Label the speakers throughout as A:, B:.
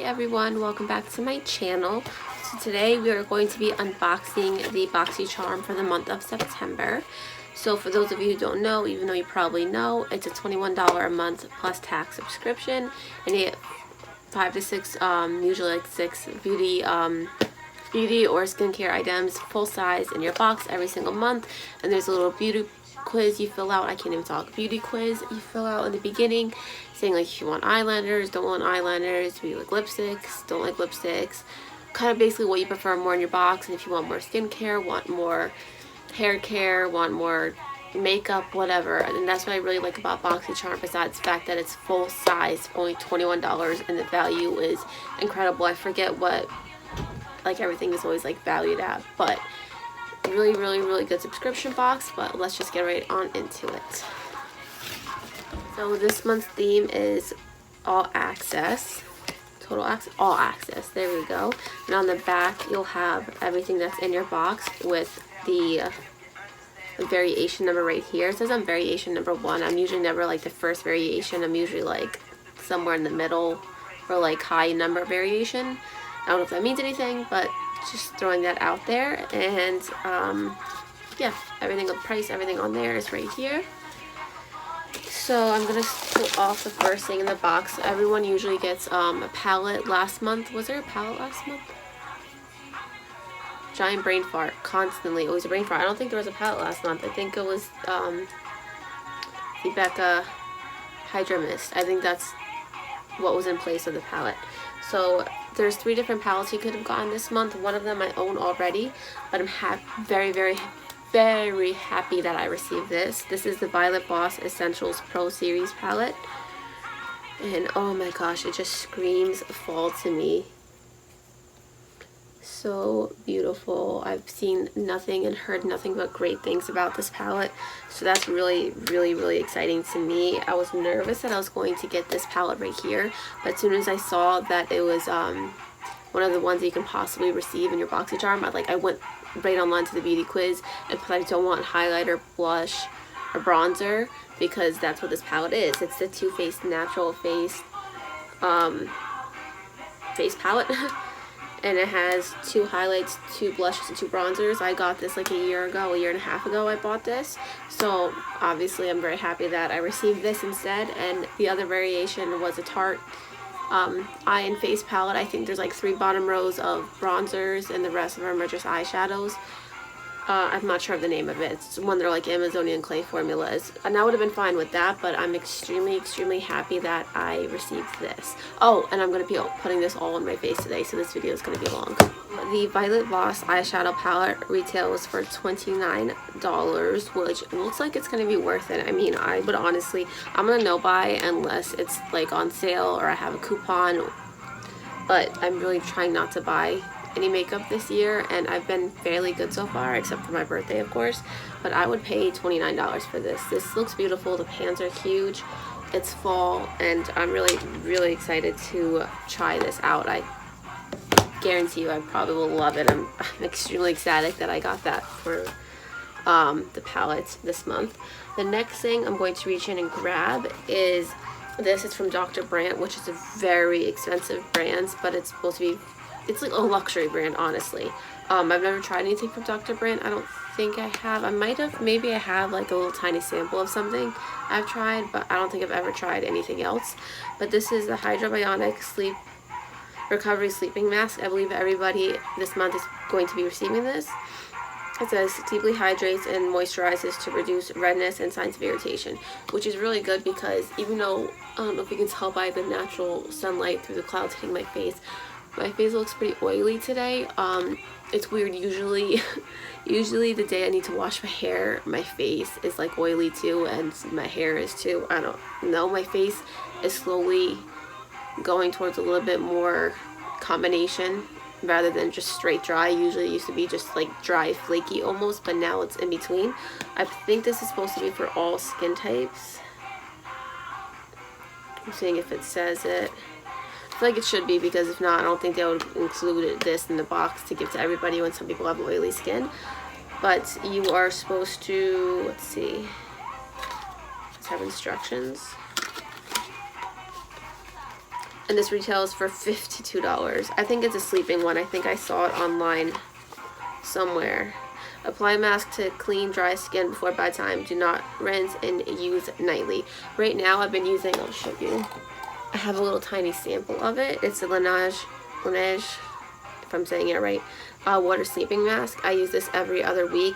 A: everyone, welcome back to my channel. So today we are going to be unboxing the Boxycharm for the month of September. So for those of you who don't know, even though you probably know, it's a $21 a month plus tax subscription, and you get 5 to 6, usually like 6 beauty or skincare items full size in your box every single month. And there's a little beauty quiz you fill out. I can't even talk. Beauty quiz you fill out in the beginning, saying like if you want eyeliners, don't want eyeliners, do you like lipsticks, don't like lipsticks, kind of basically what you prefer more in your box, and if you want more skincare, want more hair care, want more makeup, whatever. And that's what I really like about Boxycharm, besides the fact that it's full size, only $21, and the value is incredible. I forget what, like, everything is always like valued at, but really good subscription box. But let's just get right on into it. So this month's theme is all access, total access, all access. There we go. And on the back you'll have everything that's in your box with the variation number right here. It says I'm variation number 1. I'm usually never like the first variation. I'm usually like somewhere in the middle, or like high number variation. I don't know if that means anything, but just throwing that out there. And yeah, everything, the price, everything on there is right here. So I'm gonna pull off the first thing in the box. Everyone usually gets a palette last month. Was there a palette last month? Giant brain fart, constantly, always a brain fart. I don't think there was a palette last month. I think it was the Becca Hydra Mist. I think that's what was in place of the palette. So there's 3 different palettes you could have gotten this month. One of them I own already, but I'm very happy that I received this. This is the Violet Boss Essentials Pro Series palette, and oh my gosh, it just screams fall to me. So beautiful. I've seen nothing and heard nothing but great things about this palette, so that's really exciting to me. I was nervous that I was going to get this palette right here, but as soon as I saw that it was one of the ones that you can possibly receive in your Boxycharm, I went right online to the beauty quiz and put I don't want highlighter, blush, or bronzer, because that's what this palette is. It's the Too Faced Natural Face face palette. And it has 2 highlights, 2 blushes, and 2 bronzers. I got this like a year and a half ago I bought this. So obviously I'm very happy that I received this instead. And the other variation was a Tarte eye and face palette. I think there's like 3 bottom rows of bronzers, and the rest of them are just eyeshadows. I'm not sure of the name of it. It's one of their like Amazonian clay formulas, and I would have been fine with that, but I'm extremely happy that I received this. Oh, and I'm going to be putting this all on my face today, so this video is going to be long. The Violet Boss eyeshadow palette retails for $29, which looks like it's going to be worth it. I mean, I would honestly, I'm going to no buy unless it's like on sale or I have a coupon, but I'm really trying not to buy any makeup this year, and I've been fairly good so far, except for my birthday, of course. But I would pay $29 for this. This looks beautiful. The pans are huge. It's fall, and I'm really excited to try this out. I guarantee you I probably will love it. I'm extremely ecstatic that I got that for the palettes this month. The next thing I'm going to reach in and grab is this. It's from Dr. Brandt, which is a very expensive brand, but it's supposed to be, it's like a luxury brand, honestly. I've never tried anything from Dr. Brandt. I don't think I have. I might have. Maybe I have like a little tiny sample of something I've tried, but I don't think I've ever tried anything else. But this is the Hydra Bionic Sleep Recovery Sleeping Mask. I believe everybody this month is going to be receiving this. It says deeply hydrates and moisturizes to reduce redness and signs of irritation, which is really good because even though, I don't know if you can tell by the natural sunlight through the clouds hitting my face looks pretty oily today. It's weird. Usually the day I need to wash my hair, my face is like oily too, and my hair is too. I don't know. My face is slowly going towards a little bit more combination rather than just straight dry. Usually it used to be just like dry, flaky almost, but now it's in between. I think this is supposed to be for all skin types. I'm seeing if it says it. I feel like it should be, because if not, I don't think they would include this in the box to give to everybody when some people have oily skin. But you are supposed to, let's see, let's have instructions. and this retails for $52. I think it's a sleeping one. I think I saw it online somewhere. Apply mask to clean dry skin before bedtime. Do not rinse and use nightly. Right now I've been using, I'll show you. I have a little tiny sample of it. It's a Laneige, if I'm saying it right, water sleeping mask. I use this every other week,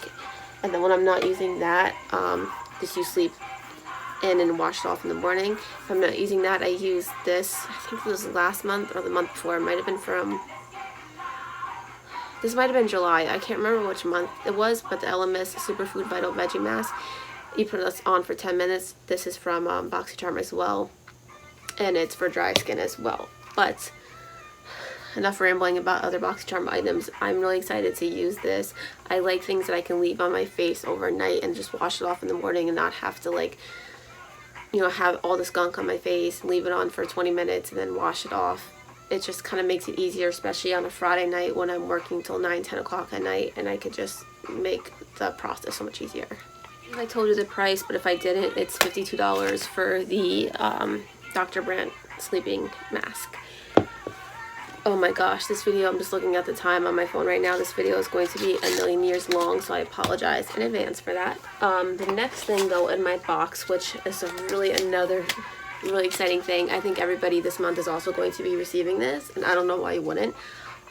A: and then when I'm not using that, just use sleep in and wash it off in the morning. If I'm not using that, I use this. I think it was last month or the month before. It might have been from, this might have been July. I can't remember which month it was, but the LMS Superfood Vital Veggie Mask. You put this on for 10 minutes. This is from Boxycharm as well, and it's for dry skin as well. But enough rambling about other Boxycharm items. I'm really excited to use this. I like things that I can leave on my face overnight and just wash it off in the morning and not have to, like, you know, have all this gunk on my face, leave it on for 20 minutes and then wash it off. It just kind of makes it easier, especially on a Friday night when I'm working till 9, 10 o'clock at night, and I could just make the process so much easier. I told you the price, but if I didn't, it's $52 for the Dr. Brandt sleeping mask. Oh my gosh, this video, I'm just looking at the time on my phone right now. This video is going to be a million years long, so I apologize in advance for that. The next thing though in my box, which is another really exciting thing, I think everybody this month is also going to be receiving this, and I don't know why you wouldn't.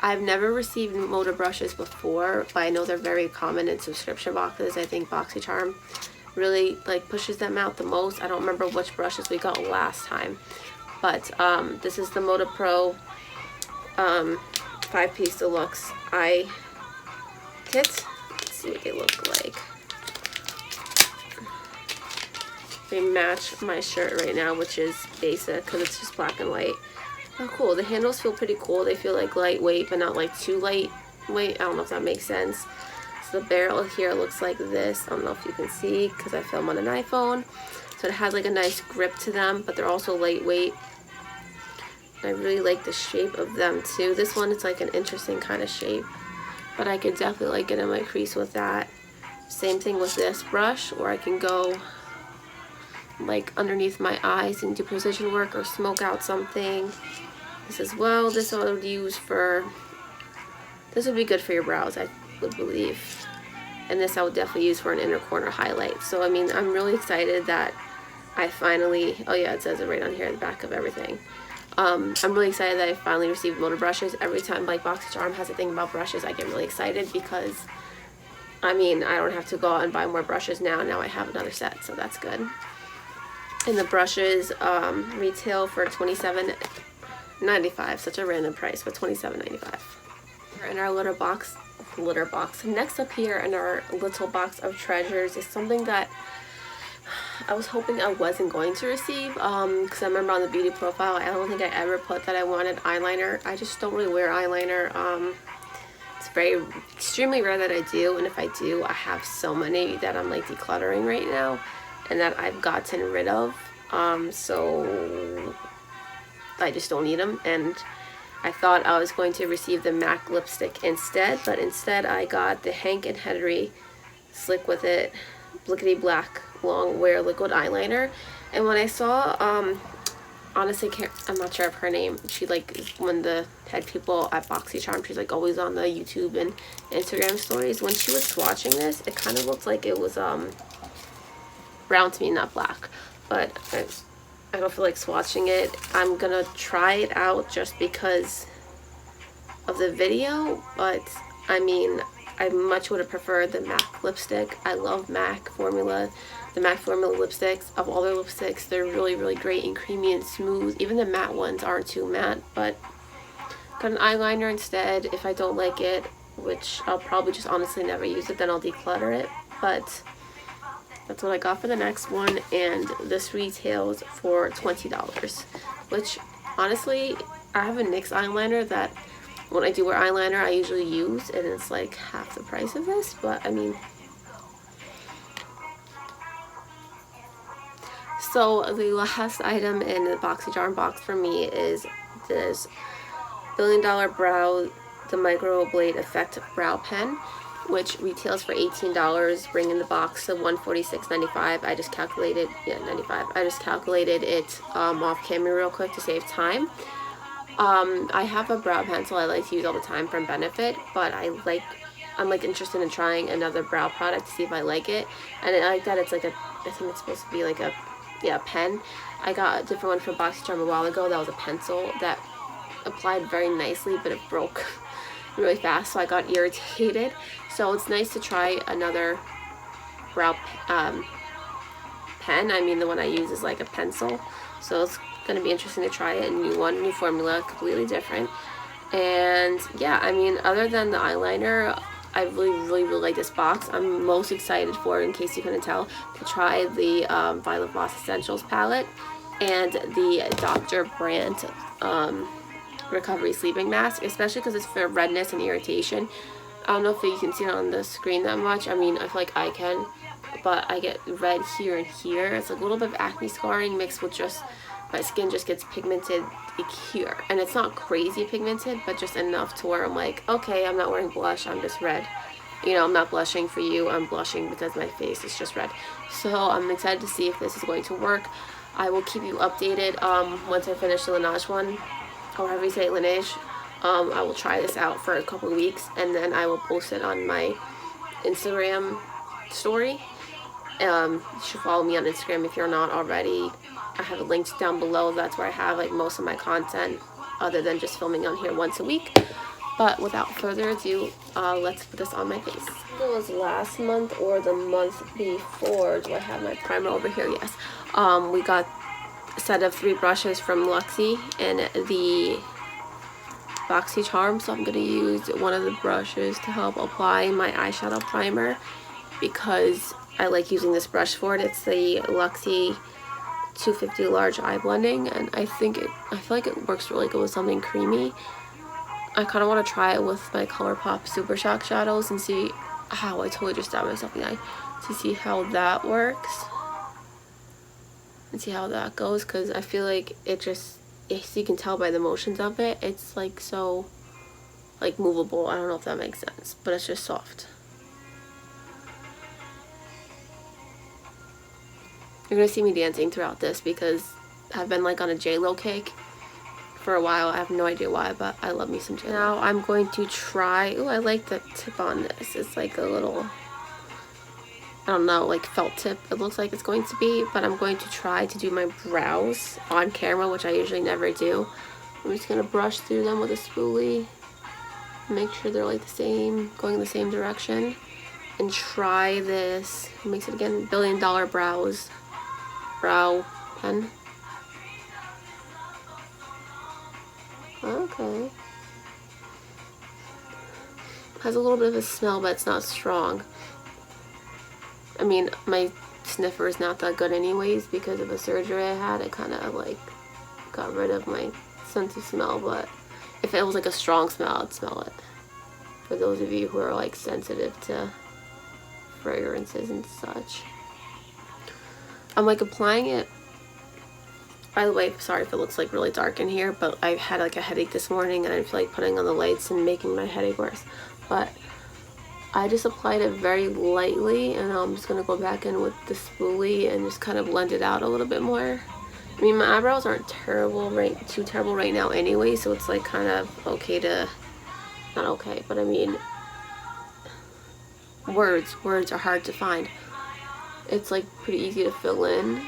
A: I've never received motor brushes before, but I know they're very common in subscription boxes. I think Boxycharm really like pushes them out the most. I don't remember which brushes we got last time, but this is the Motor Pro 5-piece deluxe eye kit. Let's see what they look like. They match my shirt right now, which is basic because it's just black and white. Oh, cool. The handles feel pretty cool. They feel like lightweight, but not like too lightweight. I don't know if that makes sense. So the barrel here looks like this. I don't know if you can see because I film on an iPhone. So it has like a nice grip to them, but they're also lightweight. I really like the shape of them too. This one is like an interesting kind of shape, but I could definitely like get in my crease with that. Same thing with this brush, or I can go like underneath my eyes and do precision work or smoke out something. This as well, this I would use for, this would be good for your brows, I would believe. And this I would definitely use for an inner corner highlight. So I mean, I'm really excited that I finally, oh yeah, it says it right on here at the back of everything. I'm really excited that I finally received motor brushes. Every time like Boxycharm has a thing about brushes, I get really excited because I mean, I don't have to go out and buy more brushes now. Now I have another set, so that's good. And the brushes retail for $27.95. Such a random price, but $27.95. In our litter box. Next up here in our little box of treasures is something that I was hoping I wasn't going to receive, because I remember on the beauty profile, I don't think I ever put that I wanted eyeliner. I just don't really wear eyeliner. It's very extremely rare that I do, and if I do, I have so many that I'm like decluttering right now and that I've gotten rid of, so I just don't need them. And I thought I was going to receive the MAC lipstick instead, but instead I got the Hank and Henry Slick With It Blickety Black long wear liquid eyeliner. And when I saw honestly I'm not sure of her name, she like is one of the head people at Boxycharm. She's like always on the YouTube and Instagram stories. When she was swatching this, it kind of looked like it was brown to me, not black, but I don't feel like swatching it. I'm gonna try it out just because of the video, but I mean, I much would have preferred the MAC lipstick. I love MAC formula. The MAC formula lipsticks, of all their lipsticks, they're really, really great and creamy and smooth. Even the matte ones aren't too matte, but got an eyeliner instead. If I don't like it, which I'll probably just honestly never use it, then I'll declutter it. But that's what I got for the next one, and this retails for $20, which honestly, I have a NYX eyeliner that when I do wear eyeliner, I usually use, and it's like half the price of this, but I mean. So the last item in the Boxycharm box for me is this $1 Billion Brow, the Microblade Effect Brow Pen, which retails for $18, bringing the box to $146.95. I just calculated, yeah, 95. I just calculated it off camera real quick to save time. I have a brow pencil I like to use all the time from Benefit, but I'm like interested in trying another brow product to see if I like it. And I like that it's like I think it's supposed to be like a pen. I got a different one from Boxycharm a while ago that was a pencil that applied very nicely, but it broke really fast, so I got irritated. So it's nice to try another brow pen. I mean, the one I use is like a pencil, so it's going to be interesting to try it. A new formula, completely different. And yeah, I mean, other than the eyeliner, I really like this box. I'm most excited for, in case you couldn't tell, to try the Violet Voss Essentials palette and the Dr. Brandt recovery sleeping mask, especially because it's for redness and irritation. I don't know if you can see it on the screen that much. I mean, I feel like I can, but I get red here and here. It's like a little bit of acne scarring mixed with just my skin just gets pigmented like here, and it's not crazy pigmented, but just enough to where I'm like, okay, I'm not wearing blush, I'm just red. You know, I'm not blushing for you, I'm blushing because my face is just red. So I'm excited to see if this is going to work. I will keep you updated once I finish the Laneige one, or however you say Laneige. I will try this out for a couple of weeks, and then I will post it on my Instagram story. You should follow me on Instagram if you're not already. I have it linked down below. That's where I have like most of my content, other than just filming on here once a week. But without further ado, let's put this on my face. It was last month or the month before. Do I have my primer over here? Yes. We got a set of 3 brushes from Luxie and the Boxycharm, so I'm going to use one of the brushes to help apply my eyeshadow primer because I like using this brush for it. It's the Luxie 250 large eye blending, and I feel like it works really good with something creamy. I kind of want to try it with my ColourPop Super Shock shadows and see how I totally just stabbed myself in the eye, to see how that works and see how that goes, because I feel like it just, as you can tell by the motions of it, it's like so like movable. I don't know if that makes sense, but it's just soft. You're gonna see me dancing throughout this because I've been like on a J-Lo kick for a while. I have no idea why, but I love me some J-Lo. Now I'm going to try, I like the tip on this. It's like a little, I don't know, like felt tip it looks like it's going to be, but I'm going to try to do my brows on camera, which I usually never do. I'm just gonna brush through them with a spoolie, make sure they're like the same, going in the same direction, and try this, what makes it again, $1 Billion brow pen. Okay. Has a little bit of a smell, but it's not strong. I mean, my sniffer is not that good anyways because of a surgery I had. It kind of like got rid of my sense of smell, but if it was like a strong smell, I'd smell it. For those of you who are like sensitive to fragrances and such. I'm like applying it. By the way, sorry if it looks like really dark in here, but I had like a headache this morning and I feel like putting on the lights and making my headache worse. But I just applied it very lightly, and I'm just gonna go back in with the spoolie and just kind of blend it out a little bit more. I mean, my eyebrows aren't too terrible right now anyway, so it's like kind of okay to, not okay, but I mean, words are hard to find. It's like pretty easy to fill in.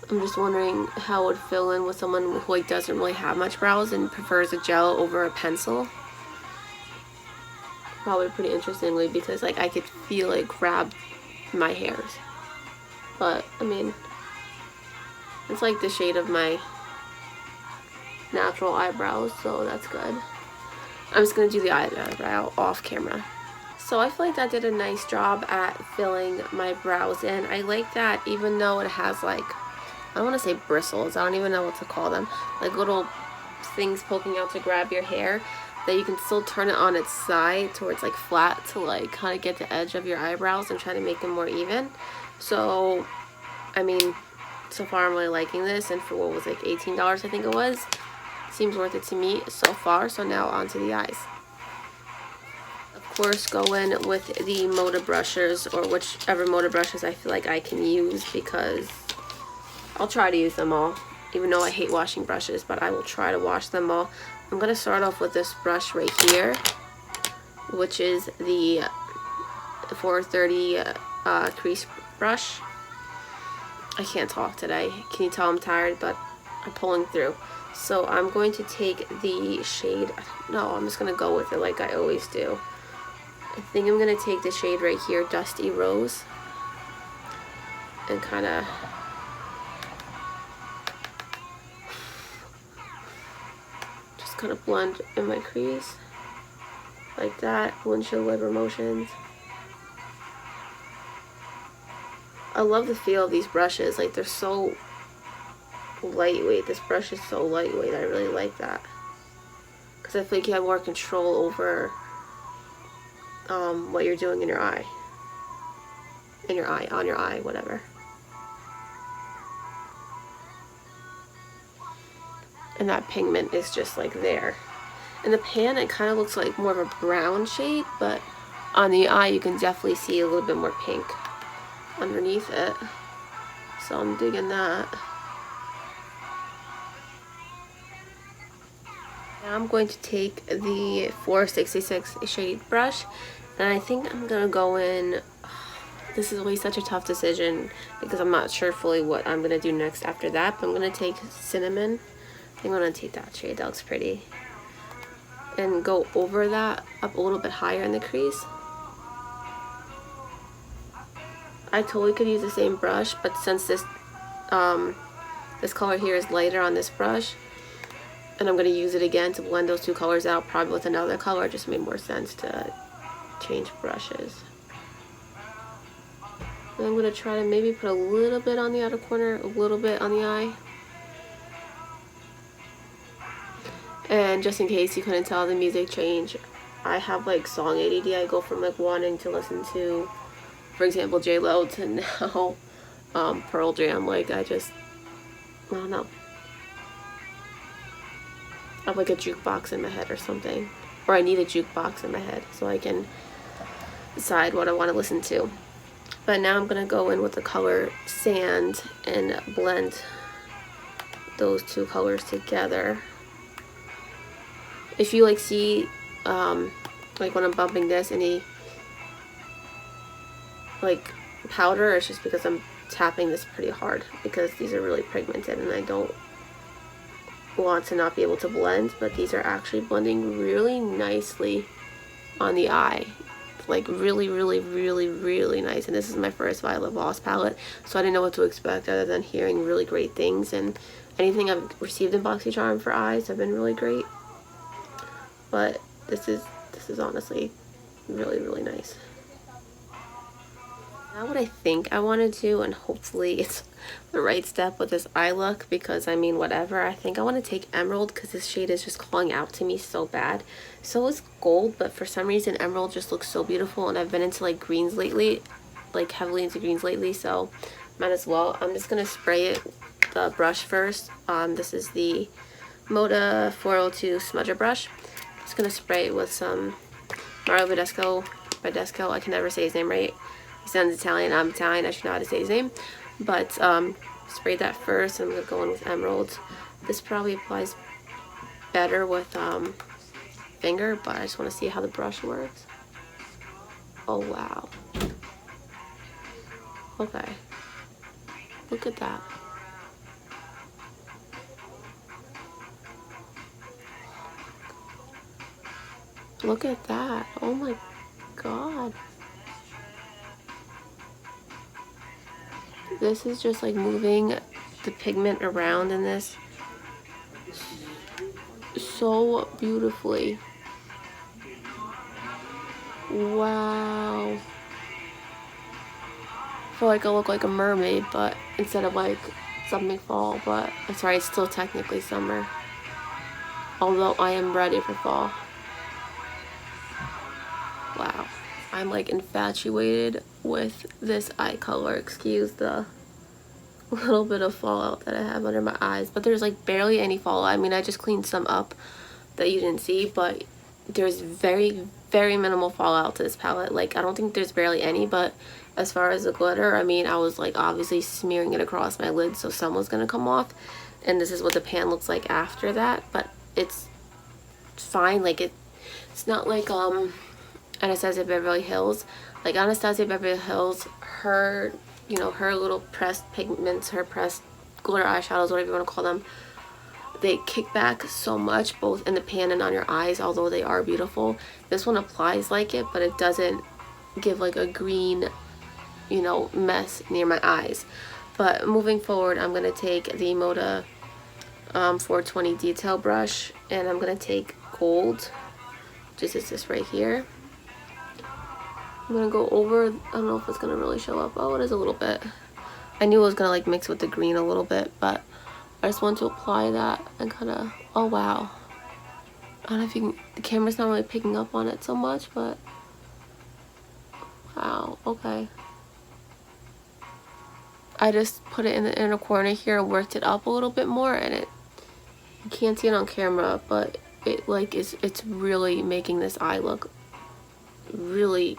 A: I'm just wondering how it would fill in with someone who like doesn't really have much brows and prefers a gel over a pencil. Probably pretty interestingly, because like I could feel it grab my hairs. But I mean, it's like the shade of my natural eyebrows, so that's good. I'm just gonna do the eyebrow off camera. So I feel like that did a nice job at filling my brows in. I like that, even though it has like, I don't want to say bristles, I don't even know what to call them, like little things poking out to grab your hair, that you can still turn it on its side towards like flat to like kind of get the edge of your eyebrows and try to make them more even. So I mean, so far I'm really liking this, and for what was like $18 I think it was, seems worth it to me so far. So now onto the eyes. Of course, go in with the Moda brushes, or whichever Moda brushes I feel like I can use, because I'll try to use them all. even though I hate washing brushes, but I will try to wash them all. I'm going to start off with this brush right here, which is the 430 crease brush. I can't talk today. Can you tell I'm tired? But I'm pulling through. So I'm going to take the shade, no, I'm just going to go with it like I always do. I think I'm going to take the shade right here, Dusty Rose, and kind of blend in my crease like that. Windshield wiper motions. I love the feel of these brushes. Like, they're so lightweight. This brush is so lightweight. I really like that because I feel like you have more control over what you're doing in your eye, on your eye, whatever. And that pigment is just like there. In the pan it kind of looks like more of a brown shade, but on the eye you can definitely see a little bit more pink underneath it. So I'm digging that. Now I'm going to take the 466 shade brush, and I think I'm gonna go in, this is always such a tough decision because I'm not sure fully what I'm gonna do next after that, but I'm gonna take Cinnamon. I'm gonna take that shade, that looks pretty, and go over that up a little bit higher in the crease. I totally could use the same brush, but since this this color here is lighter on this brush, and I'm gonna use it again to blend those two colors out, probably with another color, it just made more sense to change brushes. And I'm gonna try to maybe put a little bit on the outer corner, a little bit on the eye. And just in case you couldn't tell the music change, I have like song ADD. I go from like wanting to listen to, for example, J-Lo to now Pearl Jam. Like, I don't know. I have like a jukebox in my head or something. Or I need a jukebox in my head so I can decide what I want to listen to. But now I'm going to go in with the color Sand and blend those two colors together. If you like see, like when I'm bumping this, any like powder, it's just because I'm tapping this pretty hard because these are really pigmented and I don't want to not be able to blend, but these are actually blending really nicely on the eye. Like really, really, really, really nice. And this is my first Violet Voss palette, so I didn't know what to expect other than hearing really great things, and anything I've received in Boxycharm for eyes have been really great. But this is honestly really, really nice. Now what I think I want to do, and hopefully it's the right step with this eye look, because I mean whatever, I think I want to take Emerald because this shade is just calling out to me so bad. So is Gold, but for some reason Emerald just looks so beautiful, and I've been into like greens lately, like heavily into greens lately, so might as well. I'm just going to spray it, the brush first. This is the Moda 402 smudger brush. Just going to spray it with some Mario Badescu, I can never say his name right. He sounds Italian, I'm Italian, I should know how to say his name. But sprayed that first, and I'm going to go in with Emerald. This probably applies better with finger, but I just want to see how the brush works. Oh wow. Okay. Look at that. Look at that. Oh my god. This is just like moving the pigment around in this so beautifully. Wow. I feel like I look like a mermaid, but instead of like something fall, but I'm sorry, it's still technically summer. Although I am ready for fall. Wow. I'm like infatuated with this eye color. Excuse the little bit of fallout that I have under my eyes, but there's like barely any fallout. I mean, I just cleaned some up that you didn't see, but there's very, very minimal fallout to this palette. Like, I don't think there's barely any, but as far as the glitter, I mean, I was like obviously smearing it across my lid, so some was gonna come off. and this is what the pan looks like after that, but it's fine. Like it's not like Anastasia Beverly Hills. Like Anastasia Beverly Hills, her, you know, her little pressed pigments, her pressed glitter eyeshadows, whatever you want to call them, they kick back so much both in the pan and on your eyes, although they are beautiful. This one applies like it, but it doesn't give like a green, you know, mess near my eyes. But moving forward, I'm going to take the Moda 420 detail brush, and I'm going to take gold, just as this right here. I'm going to go over, I don't know if it's going to really show up. Oh, it is a little bit. I knew it was going to like mix with the green a little bit, but I just want to apply that and kind of, oh wow. I don't know if you can, the camera's not really picking up on it so much, but wow, okay. I just put it in the inner corner here and worked it up a little bit more, and it, you can't see it on camera, but it like it's really making this eye look really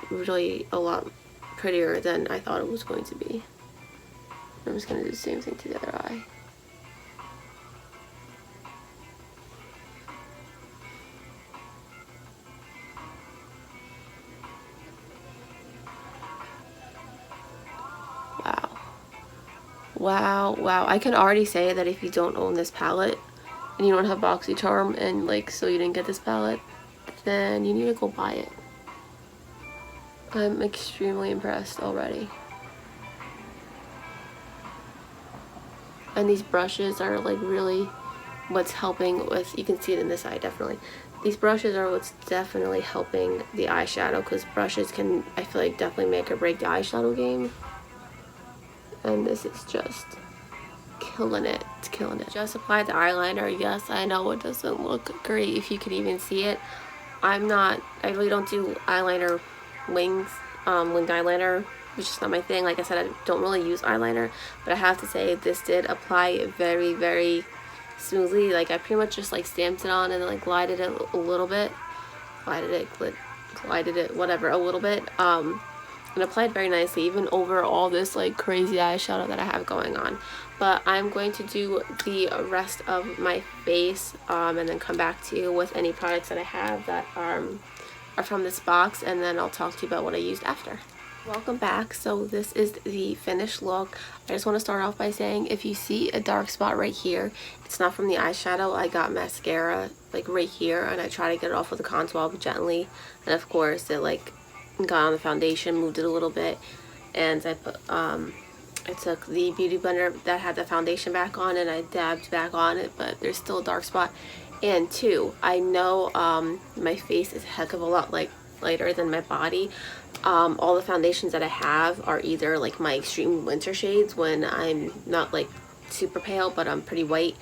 A: a lot prettier than I thought it was going to be. I'm just gonna do the same thing to the other eye. Wow. I can already say that if you don't own this palette and you don't have Boxycharm, and like, so you didn't get this palette, then you need to go buy it. I'm extremely impressed already. And these brushes are like really what's helping with, you can see it in this eye definitely. These brushes are what's definitely helping the eyeshadow, because brushes can, I feel like, definitely make or break the eyeshadow game. And this is just killing it. It's killing it. Just applied the eyeliner. Yes, I know it doesn't look great if you could even see it. I really don't do eyeliner winged eyeliner. It's just not my thing. Like I said, I don't really use eyeliner, but I have to say this did apply very smoothly. Like I pretty much just like stamped it on and then like glided it a little bit. Glided it, whatever, a little bit. And applied very nicely, even over all this like crazy eyeshadow that I have going on. But I'm going to do the rest of my face and then come back to you with any products that I have that are from this box, and then I'll talk to you about what I used after. Welcome back. So this is the finished look. I just want to start off by saying, if you see a dark spot right here, it's not from the eyeshadow. I got mascara like right here, and I try to get it off with a cotton swab gently, and of course it like got on the foundation, moved it a little bit, and I put I took the beauty blender that had the foundation back on and I dabbed back on it, but there's still a dark spot. And two, I know my face is a heck of a lot like lighter than my body. All the foundations that I have are either like my extreme winter shades when I'm not like super pale but I'm pretty white,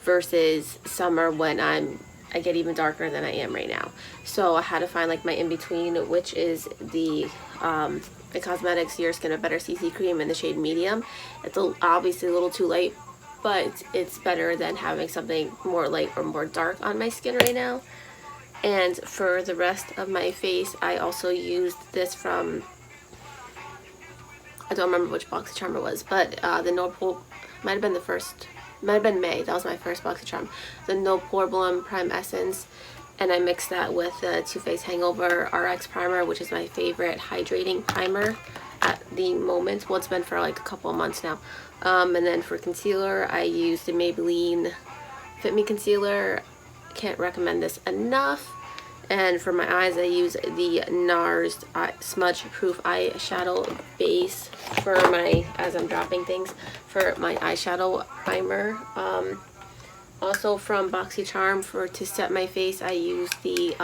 A: versus summer when I get even darker than I am right now. So I had to find like my in-between, which is the Cosmetics Your Skin a Better CC cream in the shade medium. It's obviously a little too light, but it's better than having something more light or more dark on my skin right now. And for the rest of my face, I also used this from, I don't remember which Boxycharm it was, but the No Pore, might have been the first, might have been May, that was my first Boxycharm, the No Pore Prime Essence, and I mixed that with the Too Faced Hangover RX Primer, which is my favorite hydrating primer at the moment. Well, it's been for like a couple of months now. And then for concealer, I used the Maybelline Fit Me Concealer. Can't recommend this enough. And for my eyes, I use the NARS Smudge Proof Eyeshadow Base for my, as I'm dropping things, for my eyeshadow primer. Also from Boxycharm, to set my face, I use the,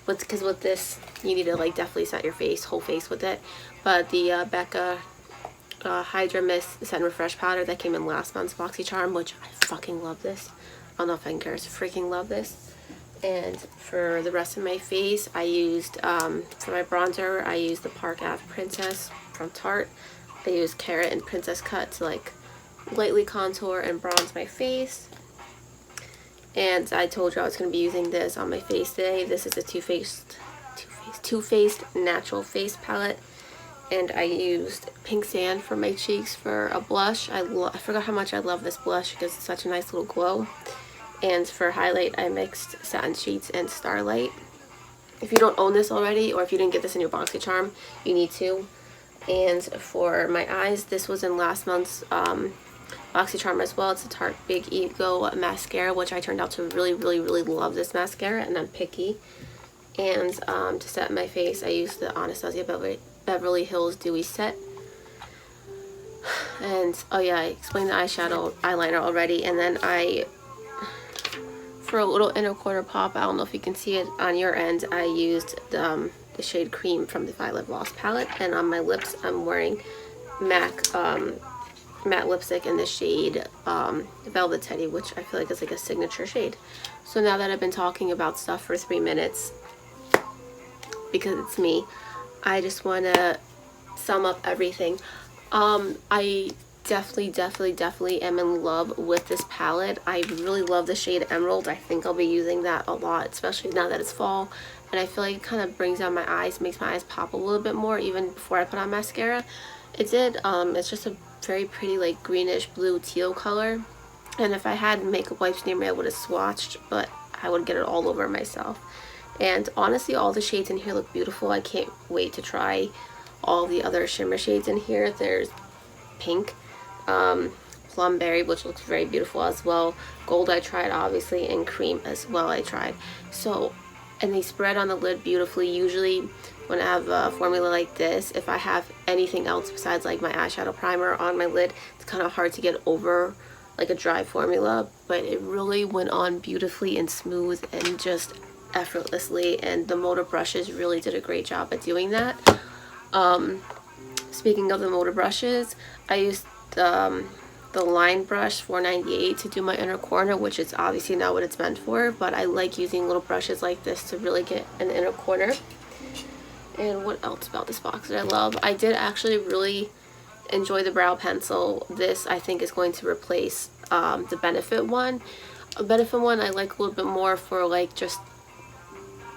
A: because with this, you need to like definitely set your face, whole face with it. But the Becca Hydra Mist Set and Refresh Powder that came in last month's Boxycharm, which I fucking love this. I don't know if I can curse, freaking love this. And for the rest of my face, I used, for my bronzer, I used the Park Ave Princess from Tarte. I used Carrot and Princess Cut to like lightly contour and bronze my face. And I told you I was going to be using this on my face today. This is a Too Faced Natural Face Palette. and I used Pink Sand for my cheeks for a blush. I forgot how much I love this blush because it's such a nice little glow. And for highlight, I mixed Satin Sheets and Starlight. If you don't own this already, or if you didn't get this in your Boxycharm, you need to. And for my eyes, this was in last month's Boxycharm as well. It's a Tarte Big Ego mascara, which I turned out to really love this mascara, and I'm picky. And to set my face, I used the Anastasia Beverly Hills Dewy Set. And oh yeah, I explained the eyeliner already. And then for a little inner corner pop, I don't know if you can see it on your end, I used the shade Cream from the Violet Gloss palette. And on my lips, I'm wearing MAC matte lipstick in the shade Velvet Teddy, which I feel like is like a signature shade. So now that I've been talking about stuff for 3 minutes, because it's me, I just want to sum up everything. I definitely am in love with this palette. I really love the shade Emerald. I think I'll be using that a lot, especially now that it's fall. And I feel like it kind of brings out my eyes, makes my eyes pop a little bit more even before I put on mascara. It did. It's just a very pretty like greenish blue teal color. And if I had makeup wipes near me, I would have swatched, but I would get it all over myself. And honestly, all the shades in here look beautiful. I can't wait to try all the other shimmer shades in here. There's pink, plumberry, which looks very beautiful as well. Gold I tried, obviously, and cream as well I tried. So, and they spread on the lid beautifully. Usually when I have a formula like this, if I have anything else besides like my eyeshadow primer on my lid, it's kind of hard to get over like a dry formula. But it really went on beautifully and smooth and just effortlessly, and the Motor brushes really did a great job at doing that. Speaking of the Motor brushes, I used the line brush 498 to do my inner corner, which is obviously not what it's meant for, but I like using little brushes like this to really get an inner corner. And what else about this box that I love? I did actually really enjoy the brow pencil. This I think is going to replace the Benefit one. A Benefit one I like a little bit more for like just,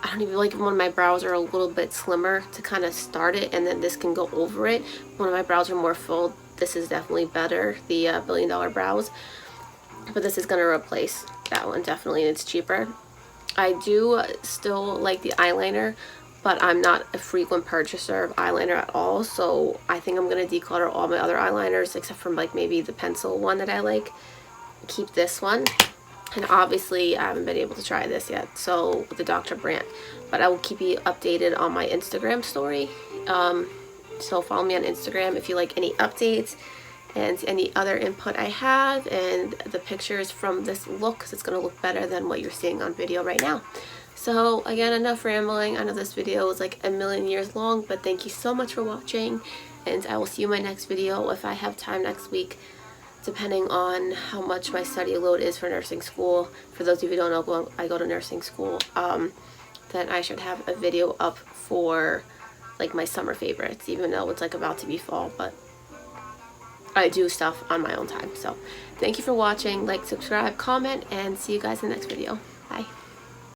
A: I don't even like when my brows are a little bit slimmer to kind of start it, and then this can go over it. When my brows are more full, this is definitely better, the $1 Billion Brows. But this is going to replace that one definitely, and it's cheaper. I do still like the eyeliner, but I'm not a frequent purchaser of eyeliner at all. So I think I'm going to declutter all my other eyeliners except for like maybe the pencil one that I like. Keep this one. And obviously, I haven't been able to try this yet, so the Dr. Brandt. But I will keep you updated on my Instagram story. So follow me on Instagram if you like any updates and any other input I have, and the pictures from this look, because it's going to look better than what you're seeing on video right now. So again, enough rambling. I know this video was like a million years long, but thank you so much for watching, and I will see you in my next video if I have time next week, depending on how much my study load is for nursing school. For those of you who don't know, I go to nursing school. Then I should have a video up for like my summer favorites, even though it's like about to be fall, but I do stuff on my own time. So thank you for watching. Like, subscribe, comment, and see you guys in the next video.